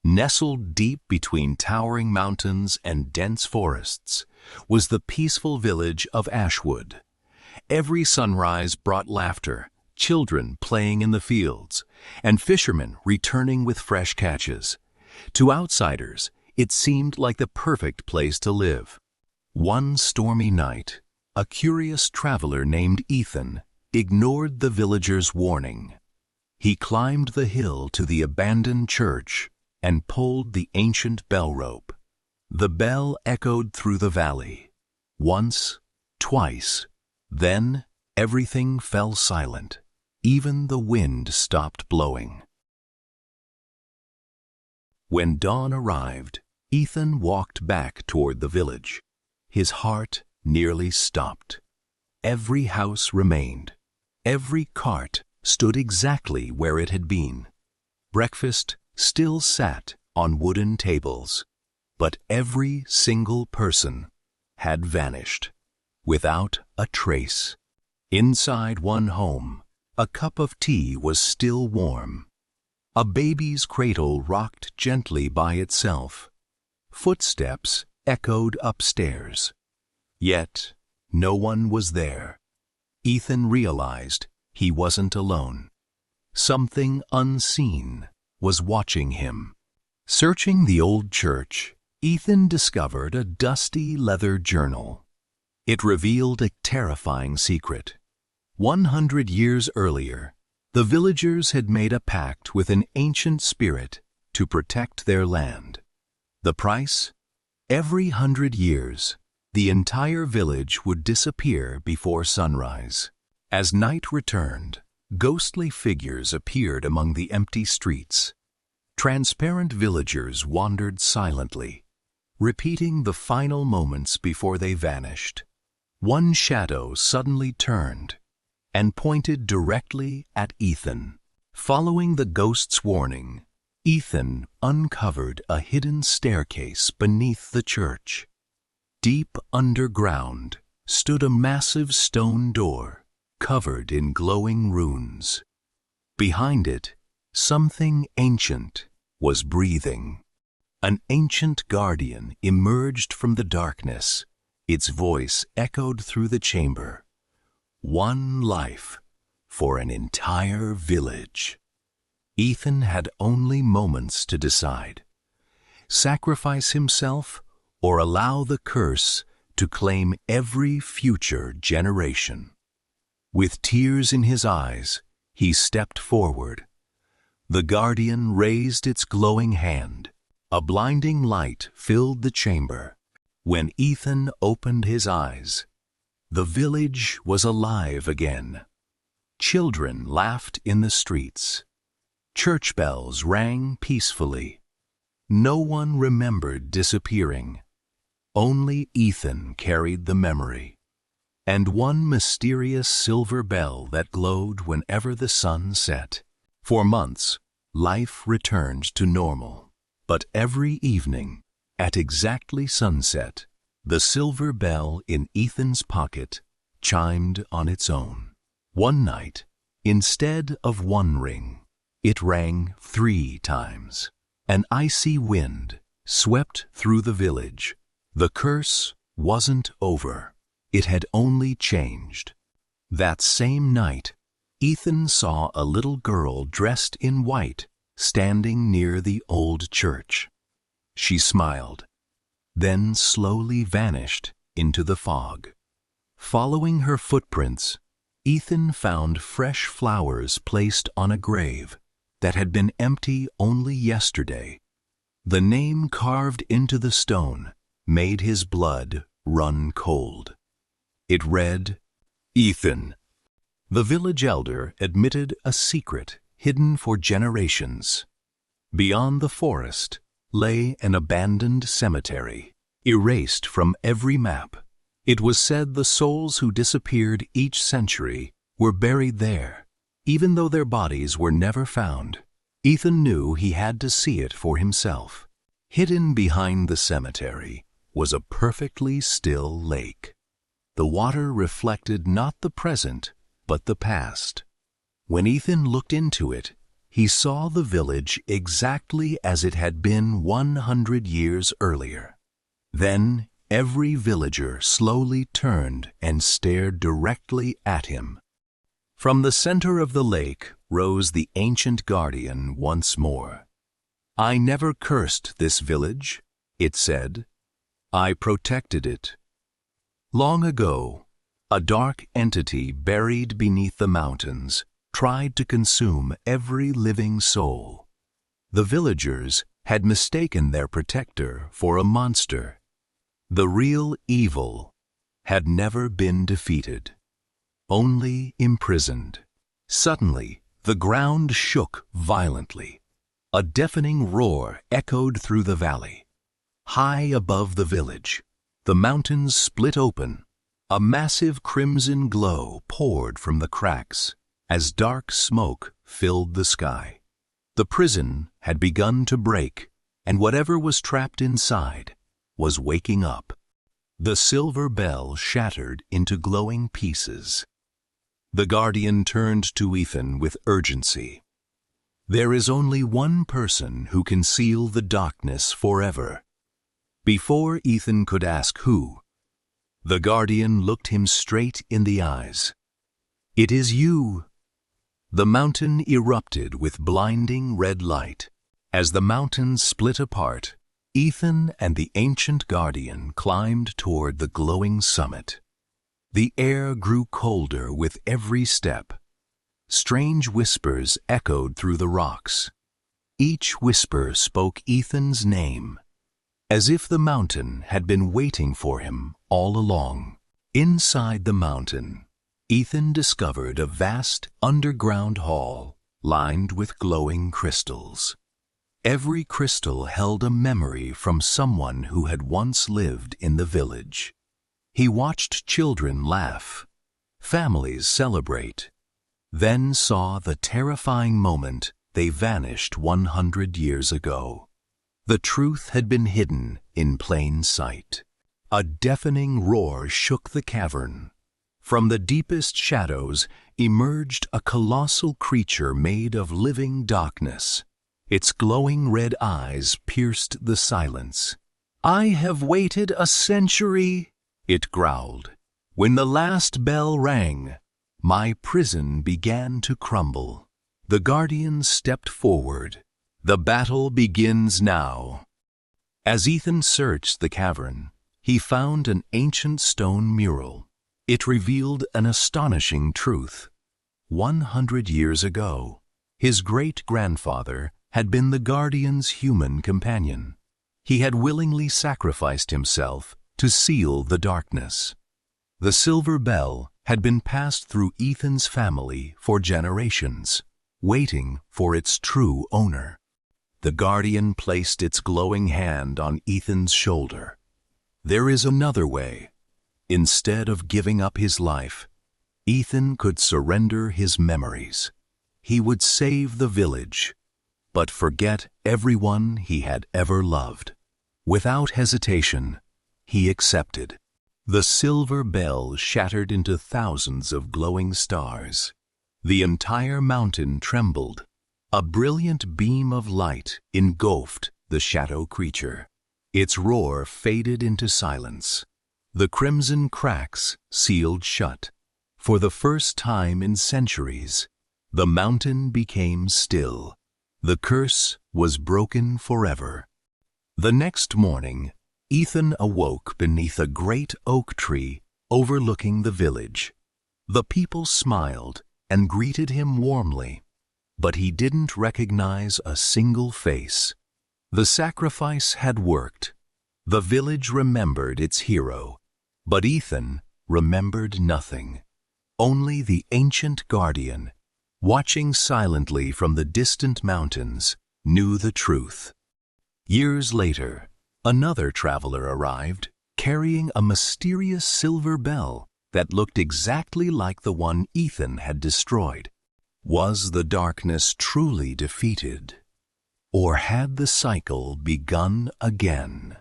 Nestled deep between towering mountains and dense forests was the peaceful village of Ashwood. Every sunrise brought laughter, children playing in the fields, and fishermen returning with fresh catches. To outsiders, it seemed like the perfect place to live. One stormy night, a curious traveler named Ethan ignored the villagers' warning. He climbed the hill to the abandoned church and pulled the ancient bell rope. The bell echoed through the valley. Once, twice, then everything fell silent. Even the wind stopped blowing. When dawn arrived, Ethan walked back toward the village. His heart nearly stopped. Every house remained. Every cart stood exactly where it had been. Breakfast still sat on wooden tables, but every single person had vanished, without a trace. Inside one home, a cup of tea was still warm. A baby's cradle rocked gently by itself. Footsteps echoed upstairs. Yet no one was there. Ethan realized he wasn't alone. Something unseen was watching him. Searching the old church, Ethan discovered a dusty leather journal. It revealed a terrifying secret. 100 years earlier, the villagers had made a pact with an ancient spirit to protect their land. The price? Every 100 years, the entire village would disappear before sunrise. As night returned, ghostly figures appeared among the empty streets. Transparent villagers wandered silently, repeating the final moments before they vanished. One shadow suddenly turned and pointed directly at Ethan. Following the ghost's warning, Ethan uncovered a hidden staircase beneath the church. Deep underground stood a massive stone door, covered in glowing runes. Behind it, something ancient was breathing. An ancient guardian emerged from the darkness. Its voice echoed through the chamber. One life for an entire village. Ethan had only moments to decide. Sacrifice himself or allow the curse to claim every future generation. With tears in his eyes, he stepped forward. The guardian raised its glowing hand. A blinding light filled the chamber. When Ethan opened his eyes, the village was alive again. Children laughed in the streets. Church bells rang peacefully. No one remembered disappearing. Only Ethan carried the memory, and one mysterious silver bell that glowed whenever the sun set. For months, life returned to normal. But every evening, at exactly sunset, the silver bell in Ethan's pocket chimed on its own. One night, instead of one ring, it rang 3 times. An icy wind swept through the village. The curse wasn't over. It had only changed. That same night, Ethan saw a little girl dressed in white standing near the old church. She smiled, then slowly vanished into the fog. Following her footprints, Ethan found fresh flowers placed on a grave that had been empty only yesterday. The name carved into the stone made his blood run cold. It read, Ethan. The village elder admitted a secret hidden for generations. Beyond the forest lay an abandoned cemetery, erased from every map. It was said the souls who disappeared each century were buried there, even though their bodies were never found. Ethan knew he had to see it for himself. Hidden behind the cemetery was a perfectly still lake. The water reflected not the present, but the past. When Ethan looked into it, he saw the village exactly as it had been 100 years earlier. Then every villager slowly turned and stared directly at him. From the center of the lake rose the ancient guardian once more. "I never cursed this village," it said. "I protected it." Long ago, a dark entity buried beneath the mountains tried to consume every living soul. The villagers had mistaken their protector for a monster. The real evil had never been defeated, only imprisoned. Suddenly, the ground shook violently. A deafening roar echoed through the valley. High above the village, the mountains split open. A massive crimson glow poured from the cracks as dark smoke filled the sky. The prison had begun to break, and whatever was trapped inside was waking up. The silver bell shattered into glowing pieces. The guardian turned to Ethan with urgency. "There is only one person who can seal the darkness forever." Before Ethan could ask who, the guardian looked him straight in the eyes. "It is you." The mountain erupted with blinding red light. As the mountains split apart, Ethan and the ancient guardian climbed toward the glowing summit. The air grew colder with every step. Strange whispers echoed through the rocks. Each whisper spoke Ethan's name, as if the mountain had been waiting for him all along. Inside the mountain, Ethan discovered a vast underground hall lined with glowing crystals. Every crystal held a memory from someone who had once lived in the village. He watched children laugh, families celebrate, then saw the terrifying moment they vanished 100 years ago. The truth had been hidden in plain sight. A deafening roar shook the cavern. From the deepest shadows emerged a colossal creature made of living darkness. Its glowing red eyes pierced the silence. "I have waited a century," it growled. "When the last bell rang, my prison began to crumble." The guardian stepped forward. "The battle begins now." As Ethan searched the cavern, he found an ancient stone mural. It revealed an astonishing truth. 100 years ago, his great-grandfather had been the guardian's human companion. He had willingly sacrificed himself to seal the darkness. The silver bell had been passed through Ethan's family for generations, waiting for its true owner. The guardian placed its glowing hand on Ethan's shoulder. "There is another way." Instead of giving up his life, Ethan could surrender his memories. He would save the village, but forget everyone he had ever loved. Without hesitation, he accepted. The silver bell shattered into thousands of glowing stars. The entire mountain trembled. A brilliant beam of light engulfed the shadow creature. Its roar faded into silence. The crimson cracks sealed shut. For the first time in centuries, the mountain became still. The curse was broken forever. The next morning, Ethan awoke beneath a great oak tree overlooking the village. The people smiled and greeted him warmly, but he didn't recognize a single face. The sacrifice had worked. The village remembered its hero, but Ethan remembered nothing. Only the ancient guardian, watching silently from the distant mountains, knew the truth. Years later, another traveler arrived, carrying a mysterious silver bell that looked exactly like the one Ethan had destroyed. Was the darkness truly defeated, or had the cycle begun again?